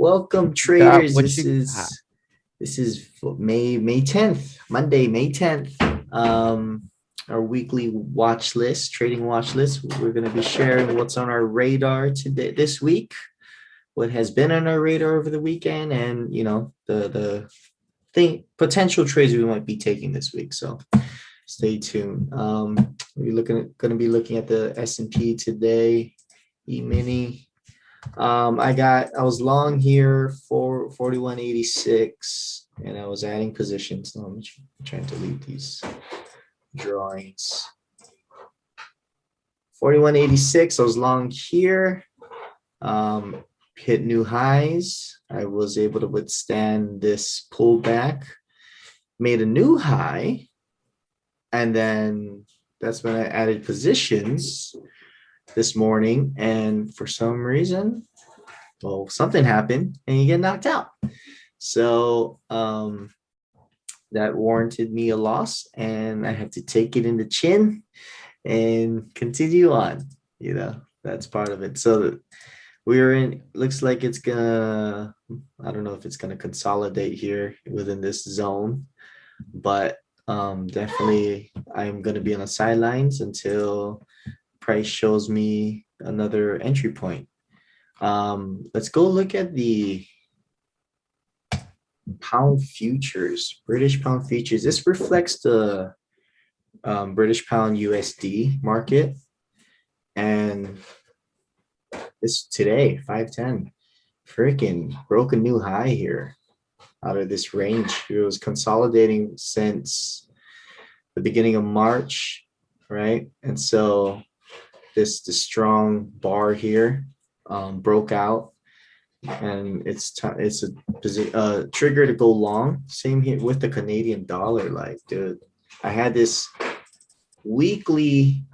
Welcome, Got traders. what This you got. is this is May 10th, Monday, May 10th. Our weekly watch list, trading watch list. We're going to be sharing what's on our radar today this week, what has been on our radar over the weekend, and the thing potential trades we might be taking this week. So stay tuned. We're going to be looking at the S&P today, E-mini. I was long here for 41.86 and I was adding positions. So I'm trying to delete these drawings. 41.86, I was long here. Hit new highs. I was able to withstand this pullback, made a new high, and then that's when I added positions this morning, and for some reason, well, something happened and you get knocked out. So that warranted me a loss, and I have to take it in the chin and continue on. That's part of it. So we're in, looks like it's gonna, I don't know if it's gonna consolidate here within this zone, but definitely I'm gonna be on the sidelines until price shows me another entry point. Let's go look at the pound futures, British pound futures. This reflects the British pound USD market, and this today 510 freaking broke a new high here out of this range. It was consolidating since the beginning of March, right? And so the strong bar here broke out, and it's a trigger to go long. Same here with the Canadian dollar. Like, dude, I had this weekly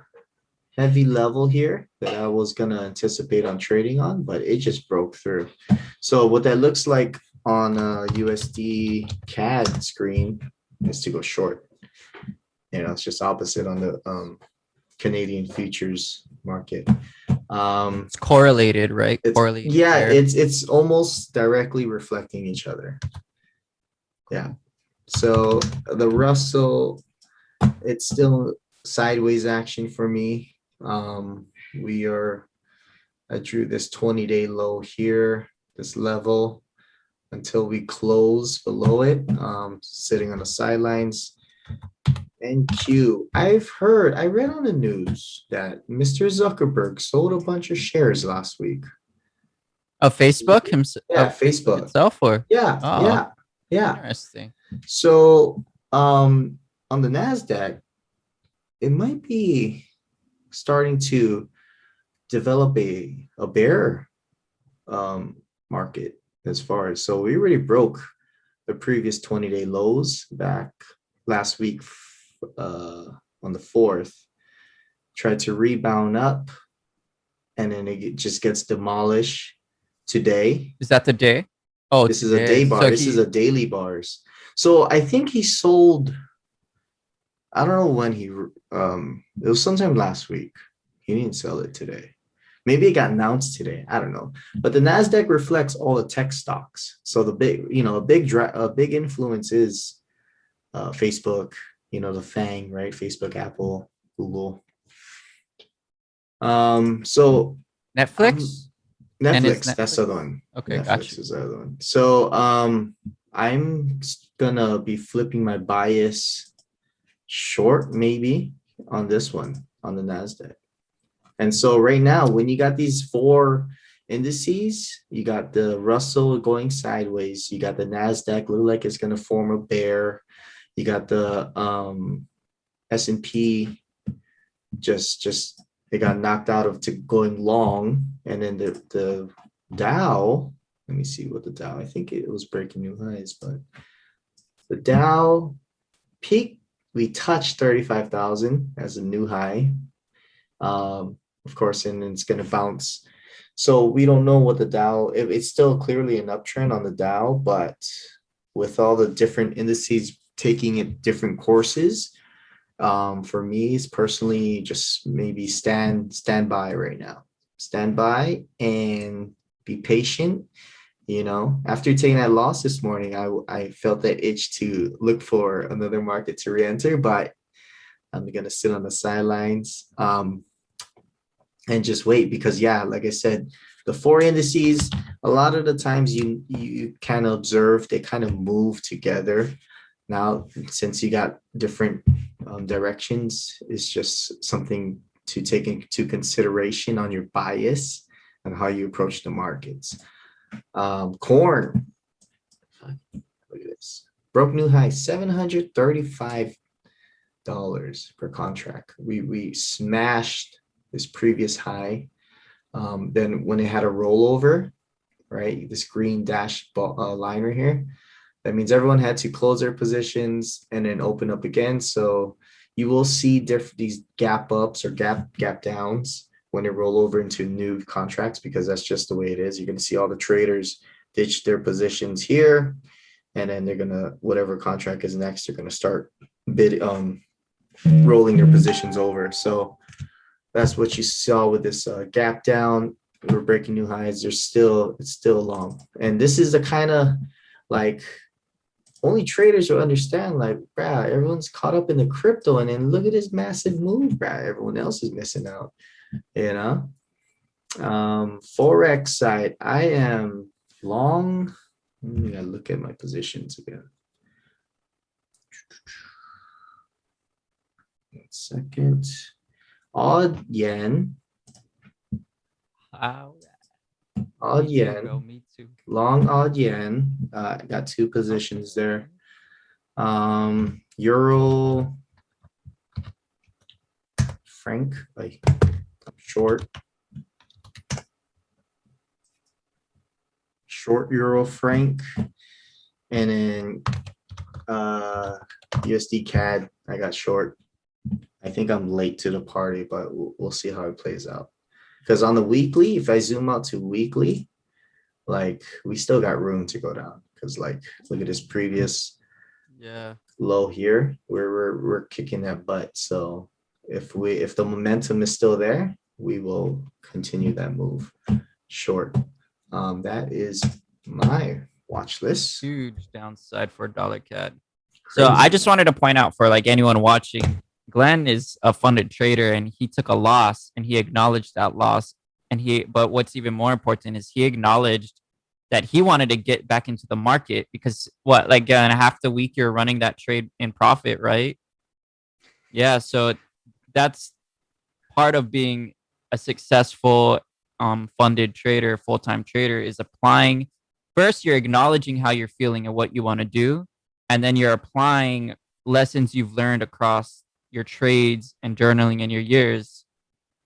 heavy level here that I was gonna anticipate on trading on, but it just broke through. So what that looks like on a USD CAD screen is to go short. It's just opposite on the Canadian futures market. It's correlated, right? Correlated. Yeah, there. it's almost directly reflecting each other. Yeah. So the Russell, it's still sideways action for me. I drew this 20-day low here, this level, until we close below it, sitting on the sidelines. NQ. I read on the news that Mr. Zuckerberg sold a bunch of shares last week. Of Facebook himself? Yeah, Of Facebook itself, or Yeah, oh, yeah. interesting. So, on the Nasdaq, it might be starting to develop a bear market as far as, so we already broke the previous 20-day lows back last week on the 4th, tried to rebound up, and then it just gets demolished today. Is that the day? Oh, This is a day today. bar. This is a daily bars. So I think he sold, I don't know when it was sometime last week. He didn't sell it today. Maybe it got announced today. I don't know. But the Nasdaq reflects all the tech stocks. So the a big influence is Facebook, the FANG, right? Facebook, Apple, Google. So Netflix. Netflix, that's the other one. Okay, Netflix gotcha. is the other one. So I'm gonna be flipping my bias short maybe on this one, on the Nasdaq. And so right now, when you got these four indices, you got the Russell going sideways, you got the Nasdaq look like it's gonna form a bear, you got the S&P just it got knocked out of to going long, and then the Dow. Let me see what the Dow. I think it was breaking new highs, but the Dow peak, we touched 35,000 as a new high, of course, and it's going to bounce. So we don't know what the Dow. It's still clearly an uptrend on the Dow, but with all the different indices taking it different courses, for me, it's personally just maybe stand by right now. Stand by and be patient After taking that loss this morning, I felt that itch to look for another market to re-enter, but I'm gonna sit on the sidelines and just wait because yeah, like I said, the four indices, a lot of the times you kind of observe they kind of move together. Now, since you got different directions, it's just something to take into consideration on your bias and how you approach the markets. Corn, look at this, broke new high, $735 per contract. We smashed this previous high. Then when it had a rollover, right, this green dash line right here, that means everyone had to close their positions and then open up again. So you will see these gap ups or gap downs when they roll over into new contracts, because that's just the way it is. You're going to see all the traders ditch their positions here, and then they're gonna, whatever contract is next, they're gonna start rolling their positions over. So that's what you saw with this gap down. We're breaking new highs. It's still long, and this is the kind of like only traders will understand. Like, bruh, everyone's caught up in the crypto, and then look at this massive move, bruh. Everyone else is missing out. Forex side, I am long. Let me look at my positions again. 1 second. Odd yen. Odd yen. Me too. Long odd yen. I got two positions there. Euro. Franc. Like short euro franc, and then USD CAD I got short. I think I'm late to the party, but we'll see how it plays out, because on the weekly, if I zoom out to weekly, like we still got room to go down, because like look at this previous low here, we're kicking that butt. So if the momentum is still there, we will continue that move short. That is my watch list. Huge downside for dollar CAD. So I just wanted to point out for like anyone watching, Glenn is a funded trader and he took a loss and he acknowledged that loss. But what's even more important is he acknowledged that he wanted to get back into the market, because like in a half the week you're running that trade in profit, right? Yeah. So that's part of being a successful funded trader, full-time trader, is applying. First, you're acknowledging how you're feeling and what you want to do, and then you're applying lessons you've learned across your trades and journaling and your years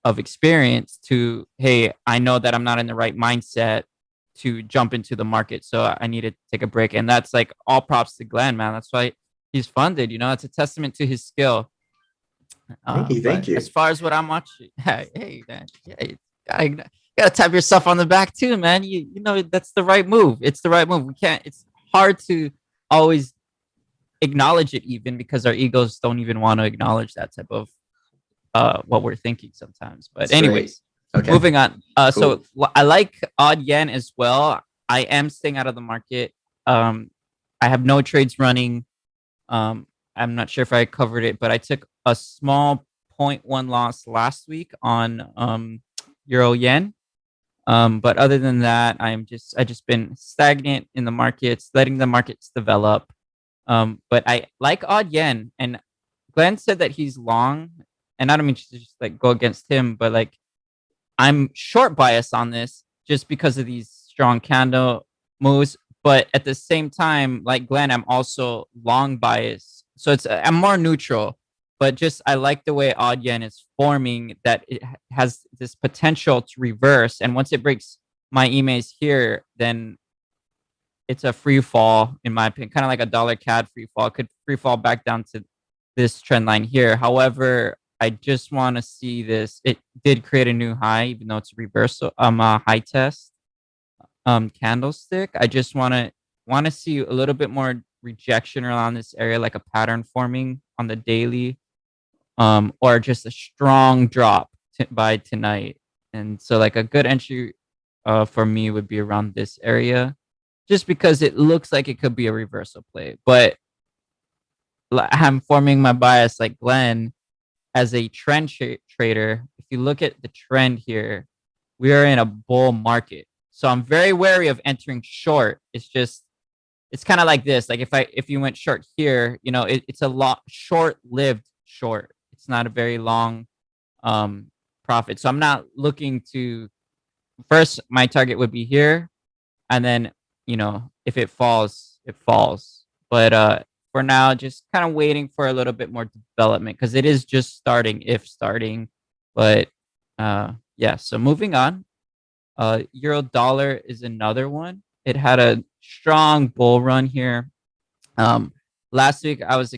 of experience to, hey, I know that I'm not in the right mindset to jump into the market, so I need to take a break. And that's like all props to Glenn, man. That's why he's funded. It's a testament to his skill. Thank you. As far as what I'm watching, hey, man, I gotta tap yourself on the back too, man. You know that's the right move. It's the right move. We can't. It's hard to always acknowledge it, even because our egos don't even want to acknowledge that type of what we're thinking sometimes. But anyways, okay. Moving on. Cool. So I like odd yen as well. I am staying out of the market. I have no trades running. I'm not sure if I covered it, but I took a small 0.1 loss last week on euro yen. But other than that, I just been stagnant in the markets, letting the markets develop. But I like odd yen, and Glenn said that he's long, and I don't mean to just like go against him, but like I'm short bias on this just because of these strong candle moves. But at the same time, like Glenn, I'm also long bias, so I'm more neutral. But just I like the way odd yen is forming, that it has this potential to reverse. And once it breaks my emails here, then it's a free fall, in my opinion, kind of like a dollar CAD free fall. It could free fall back down to this trend line here. However, I just want to see this. It did create a new high, even though it's a reversal, a high test candlestick. I just want to see a little bit more rejection around this area, like a pattern forming on the daily, or just a strong drop by tonight. And so like a good entry for me would be around this area. just because it looks like it could be a reversal play. But I'm forming my bias like Glenn as a trend trader. If you look at the trend here, we are in a bull market. So I'm very wary of entering short. It's kind of like this. Like if you went short here, it's a lot short-lived short. It's not a very long profit. So I'm not looking to first my target would be here, and then if it falls, it falls. But for now, just kind of waiting for a little bit more development because it is just starting, if starting. But yeah, so moving on. Euro dollar is another one. It had a strong bull run here. Last week I was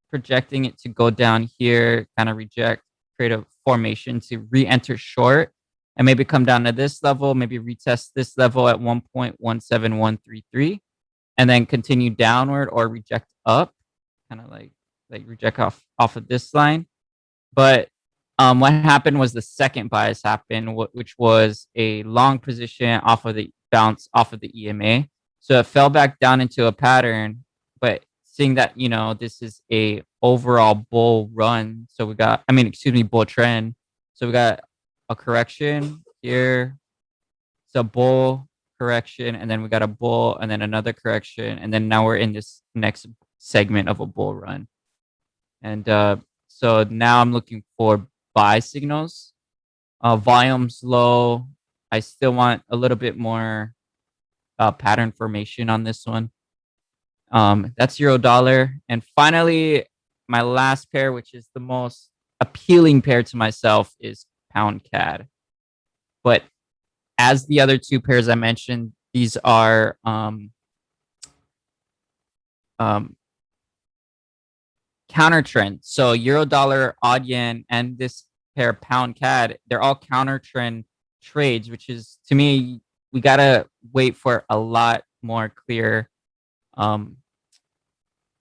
projecting it to go down here, kind of reject, create a formation to re-enter short, and maybe come down to this level, maybe retest this level at 1.17133, and then continue downward or reject up, kind of like reject off of this line. But what happened was the second bias happened, which was a long position off of the bounce off of the EMA. So it fell back down into a pattern, but seeing that, this is a overall bull run. So bull trend. So we got a correction here. It's a bull correction, and then we got a bull, and then another correction, and then now we're in this next segment of a bull run. And so now I'm looking for buy signals. Volume's low. I still want a little bit more pattern formation on this one. That's euro dollar. And finally, my last pair, which is the most appealing pair to myself, is pound CAD. But as the other two pairs I mentioned, these are counter trend. So euro dollar, odd yen, and this pair pound CAD, they're all counter trend trades, which is, to me, we gotta wait for a lot more clear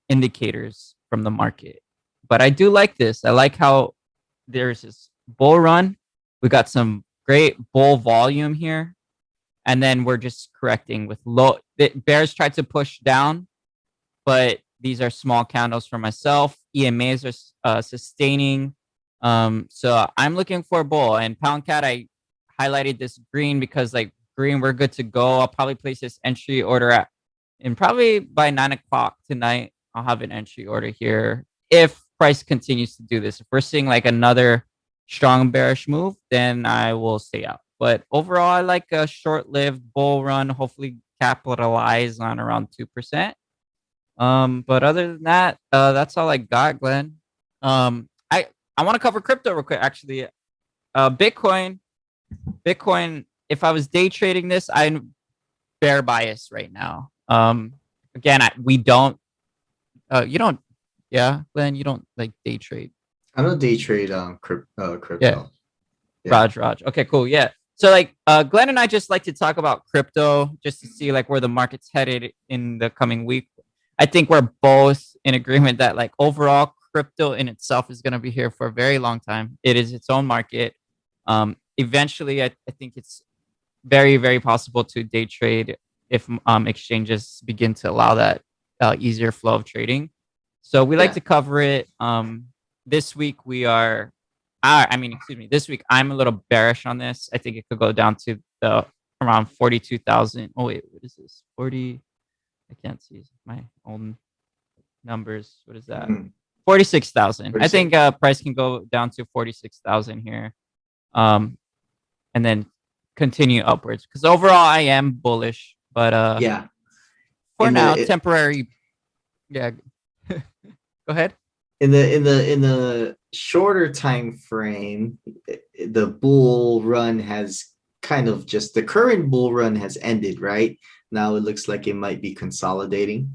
indicators from the market. But I do like this. I like how there's this bull run. We got some great bull volume here, and then we're just correcting with low. The bears tried to push down, but these are small candles for myself. EMAs are sustaining. So I'm looking for a bull. And pound CAD, I highlighted this green because like green, we're good to go. I'll probably place this entry order and probably by 9 o'clock tonight, I'll have an entry order here. If price continues to do this, if we're seeing like another strong bearish move, then I will stay out. But overall, I like a short-lived bull run. Hopefully capitalize on around 2%. But other than that, that's all I got, Glenn. I want to cover crypto real quick, actually. Bitcoin. If I was day trading this, I'm bear bias right now. Again, we don't. You don't. Yeah, Glenn, you don't like day trade. I don't day trade crypto. Yeah. Yeah. Raj. Okay, cool. Yeah. So like Glenn and I just like to talk about crypto just to see like where the market's headed in the coming week. I think we're both in agreement that like overall crypto in itself is going to be here for a very long time. It is its own market. Eventually, I think it's very, very possible to day trade if exchanges begin to allow that easier flow of trading. So we like to cover it. This week this week I'm a little bearish on this. I think it could go down to around 42,000. Oh wait, what is this? 40. I can't see my own numbers. What is that? 46,000. I think price can go down to 46,000 here. And then continue upwards. Because overall I am bullish. But yeah. For now, temporary. Yeah. Go ahead. In the shorter time frame, the bull run has the current bull run has ended, right? Now it looks like it might be consolidating.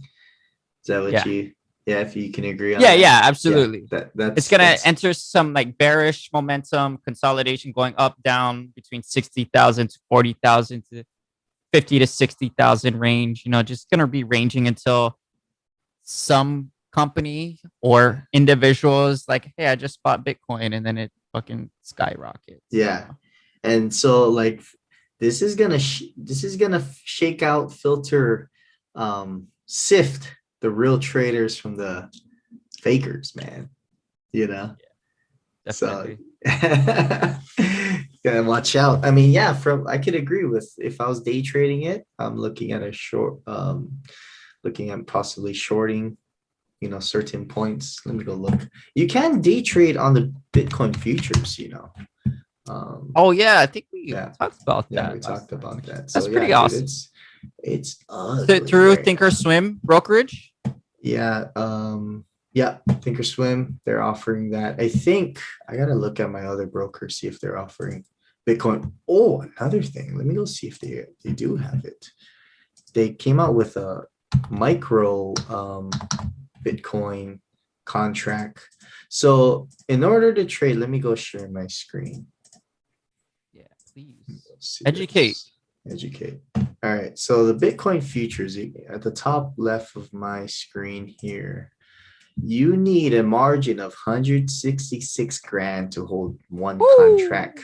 Is that what if you can agree on that? Yeah, absolutely. It's gonna enter some like bearish momentum, consolidation going up, down between 60,000 to 40,000 to 50 to 60,000 range. Just gonna be ranging until some company or individuals like, hey, I just bought Bitcoin, and then it fucking skyrockets. Yeah. And so like this is gonna shake out, filter, sift the real traders from the fakers, man. You know, so Definitely. gotta watch out. I mean, yeah, from I could agree with if I was day trading it, I'm looking at a short, looking at possibly shorting, certain points. Let me go look. You can day trade on the Bitcoin futures, Oh yeah, I think we yeah, talked about yeah, we that last talked time. about that. So That's yeah, pretty dude, awesome. it's ugly Through right now. Thinkorswim brokerage. Yeah, yeah, Thinkorswim, they're offering that. I think I gotta look at my other brokers, see if they're offering Bitcoin. Oh, another thing. Let me go see if they do have it. They came out with a micro Bitcoin contract. So in order to trade, let me go share my screen. Yeah, please Let's see educate. this. Educate. All right. So the Bitcoin futures at the top left of my screen here, you need a margin of 166 grand to hold one Woo! contract.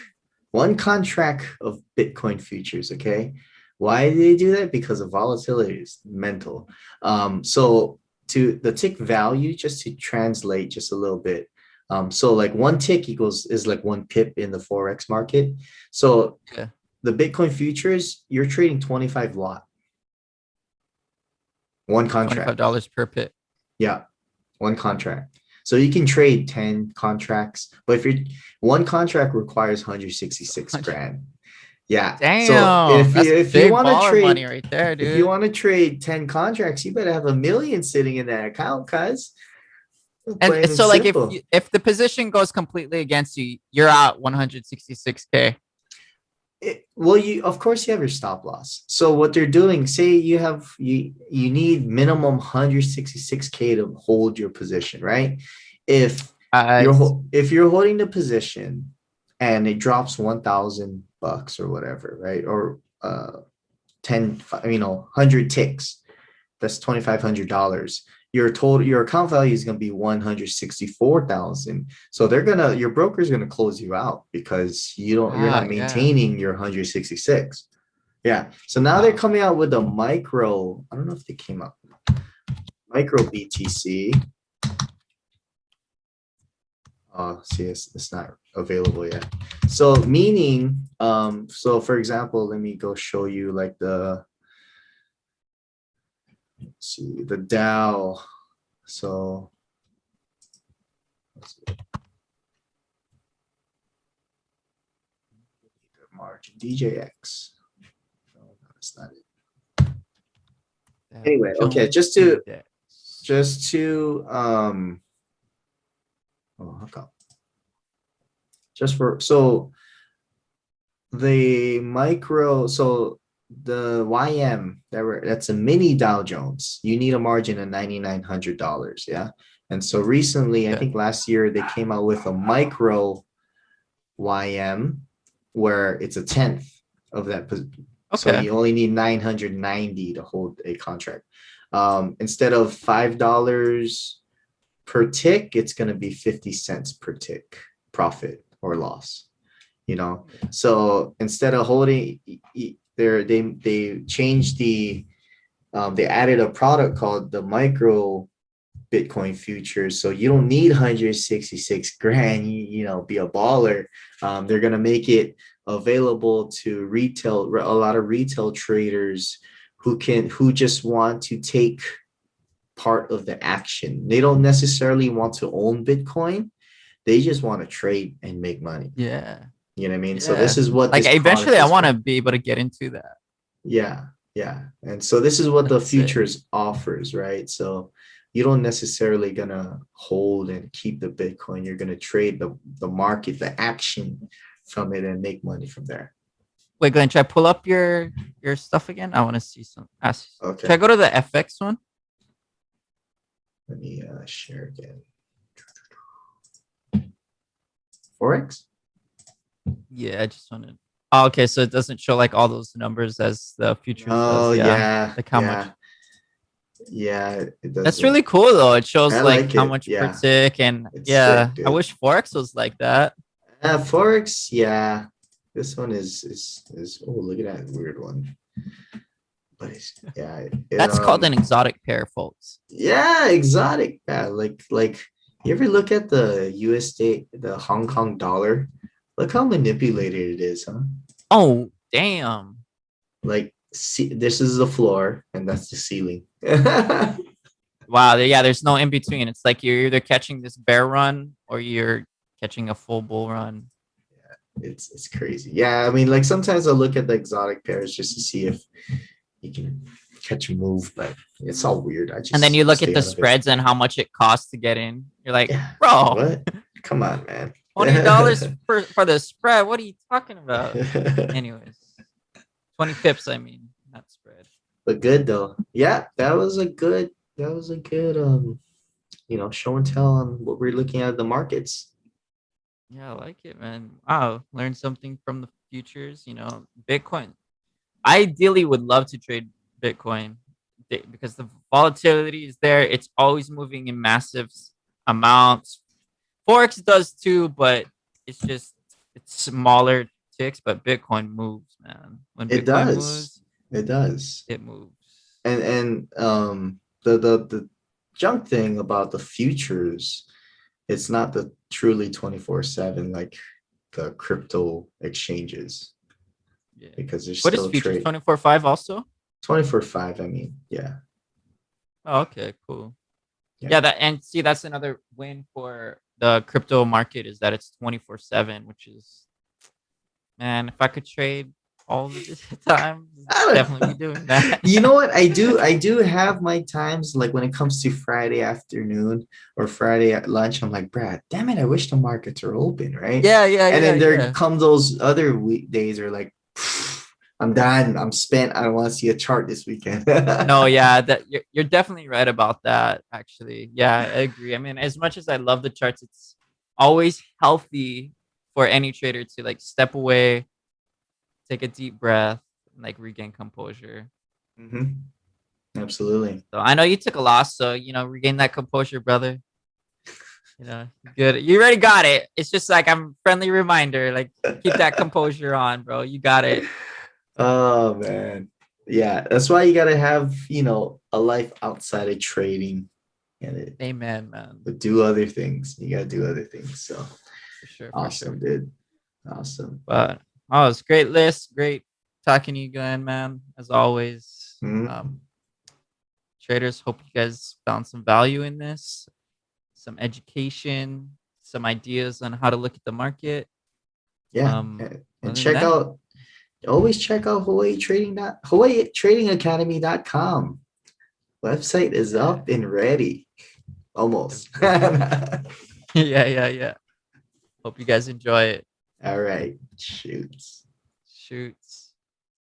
One contract of Bitcoin futures. Okay. Why do they do that? Because of volatility is mental. So to the tick value, just to translate just a little bit. So like one tick is like one pip in the Forex market. So Yeah, the Bitcoin futures, you're trading 25 lot, one contract. $25 per pit. Yeah, one contract. So you can trade 10 contracts, but if you're one contract requires 166 grand. Yeah. So Damn, that's if you big want to baller money trade right there, if you dude. want to trade 10 contracts, you better have 1 million sitting in that account, cuz And plain and so, like, simple. if the position goes completely against you, you're out 166K. Well, you of course you have your stop loss. So what they're doing, say you need minimum 166K to hold your position, right? If I see. if you're holding the position and it drops $1,000 or whatever, right? Or 10, 100 ticks, that's $2,500. Your account value is going to be 164,000. So your broker's going to close you out because you're not Yeah. maintaining your 166. Yeah. So now they're Wow. coming out with a micro. I don't know if they came up micro BTC. Oh, see, it's not available yet. So meaning, so for example, let me go show you like let's see, the Dow. So let's see, the margin DJX. No, that's not it. Dow Anyway, okay, Jones Index. just to oh, how come? Just for so the micro, so the YM that's a mini Dow Jones. You need a margin of $9,900, yeah. And so recently, I Yeah. think last year they came out with a micro YM where it's a tenth of that. So Okay. you only need 990 to hold a contract. Instead of $5 per tick, it's going to be 50 cents per tick profit or loss. So instead of holding, they changed they added a product called the micro Bitcoin futures. So you don't need 166 grand, be a baller. They're going to make it available to a lot of retail traders who just want to take part of the action. They don't necessarily want to own Bitcoin. They just want to trade and make money. Yeah. You know what I mean? So Yeah. this is what Like this eventually product I is want to for. be able to get into that. Yeah, yeah. And so this is what the That's sick. futures offers, right? So you don't necessarily gonna hold and keep the Bitcoin. You're gonna trade the market, the action from it and make money from there. Wait, Glenn, should I pull up your stuff again? I want to see some. Should I Okay. go to the FX one? Let me share again. Forex? Yeah, I just wanted. Oh, okay, so it doesn't show like all those numbers as the futures Oh does. Yeah, yeah, like how much. yeah, yeah. It That's doesn't. really cool though. It shows I like like how it. much per Yeah, tick, and it's yeah, sick, I dude. wish Forex was like that. Forex, yeah. This one is oh, look at that weird one. But it's yeah, That's called an exotic pair, folks. yeah, exotic. Yeah, like you ever look at the USD, the Hong Kong dollar? Look how manipulated it is, huh? Oh, damn. Like see, this is the floor and that's the ceiling. Wow. Yeah, there's no in between. It's like you're either catching this bear run or you're catching a full bull run. It's crazy. Yeah, I mean, like sometimes I look at the exotic pairs just to see if you can catch a move, but it's all weird. I And then just you look at stay the out of it. spreads and how much it costs to get in. You're like, Yeah. bro, What? Come on, man. $20 for the spread. What are you talking about? Anyways, 20 pips, I mean, not spread. But good though. Yeah, that was a good show and tell on what we're looking at the markets. Yeah, I like it, man. Wow, learn something from the futures. Bitcoin. I ideally would love to trade Bitcoin because the volatility is there. It's always moving in massive amounts. Forex does too, but it's smaller ticks. But Bitcoin moves, man. When It Bitcoin does. moves, It does. it moves. And the junk thing about the futures, it's not the truly 24/7 like the crypto exchanges Yeah. because there's What is still futures trade 24/5 also? 24/5. I mean, yeah. Oh, okay, cool. Yeah. Yeah, and see that's another win for the crypto market is that it's 24/7, which is, man, if I could trade all the time, I definitely don't be know. doing that. You know what? I do have my times like when it comes to Friday afternoon or Friday at lunch. I'm like, Brad, damn it, I wish the markets are open, right? Yeah, yeah, And yeah, then there yeah. come those other weekdays are like, I'm done. I'm spent. I don't want to see a chart this weekend. No, yeah, that you're definitely right about that, actually. Yeah, I agree. I mean, as much as I love the charts, it's always healthy for any trader to like step away, take a deep breath, and like regain composure. Mhm. Absolutely. So I know you took a loss, so regain that composure, brother. Good. You already got it. It's just like I'm friendly reminder, like keep that composure on, bro. You got it. Oh man. Yeah, that's why you gotta have, a life outside of trading and it Amen, man. but do other things. You gotta do other things. So For sure, for awesome, sure. dude. Awesome. But it's great list. Great talking to you again, man. As always. Mhm. Traders, hope you guys found some value in this, some education, some ideas on how to look at the market. Yeah. And Other than that, always check out hawaiitradingacademy.com. Website is yeah, up and ready. Almost. yeah, yeah, yeah. Hope you guys enjoy it. All right. Shoots. Shoots.